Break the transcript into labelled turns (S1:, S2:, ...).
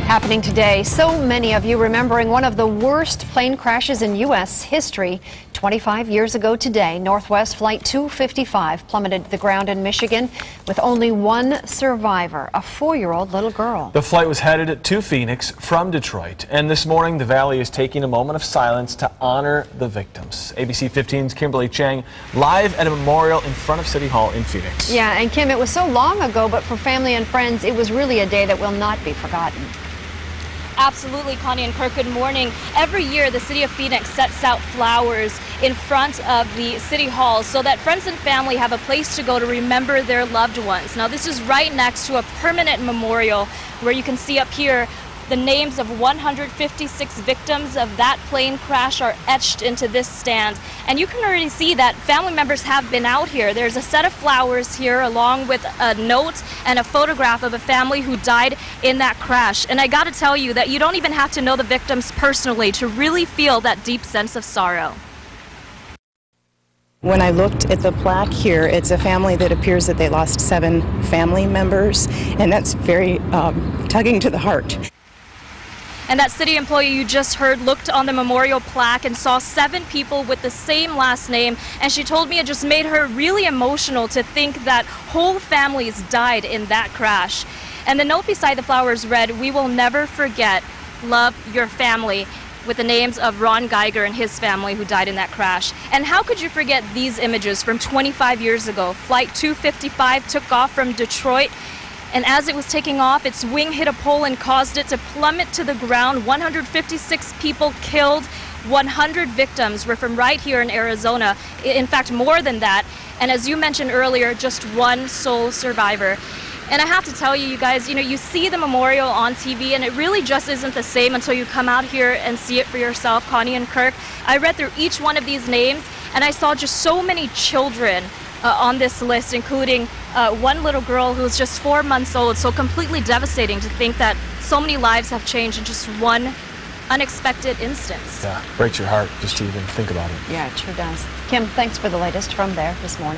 S1: Happening today, so many of you remembering one of the worst plane crashes in U.S. history. 25 years ago today, Northwest Flight 255 plummeted to the ground in Michigan with only one survivor, a 4-year-old little girl.
S2: The flight was headed to Phoenix from Detroit, and this morning the Valley is taking a moment of silence to honor the victims. ABC 15's Kimberly Chang live at a memorial in front of City Hall in Phoenix.
S1: Yeah, and Kim, it was so long ago, but for family and friends, it was really a day that will not be forgotten.
S3: Absolutely, Connie and Kirk, good morning. Every year, the city of Phoenix sets out flowers in front of the city hall so that friends and family have a place to go to remember their loved ones. Now, this is right next to a permanent memorial where you can see up here the names of 156 victims of that plane crash are etched into this stand. And you can already see that family members have been out here. There's a set of flowers here along with a note and a photograph of a family who died in that crash. And I gotta tell you that you don't even have to know the victims personally to really feel that deep sense of sorrow.
S4: When I looked at the plaque here, it's a family that appears that they lost 7 family members, and that's very tugging to the heart.
S3: And that city employee you just heard looked on the memorial plaque and saw 7 people with the same last name, and she told me it just made her really emotional to think that whole families died in that crash. And the note beside the flowers read, "We will never forget, love your family," with the names of Ron Geiger and his family who died in that crash. And how could you forget these images from 25 years ago? Flight 255 took off from Detroit, and as it was taking off, its wing hit a pole and caused it to plummet to the ground. 156 people killed, 100 victims were from right here in Arizona. In fact, more than that. And as you mentioned earlier, just one sole survivor. And I have to tell you, you guys, you see the memorial on TV, and it really just isn't the same until you come out here and see it for yourself, Connie and Kirk. I read through each one of these names, and I saw just so many children on this list, including one little girl who was just 4 months old. So completely devastating to think that so many lives have changed in just one unexpected instance.
S2: Yeah, breaks your heart just to even think about it.
S1: Yeah, it sure does. Kim, thanks for the latest from there this morning.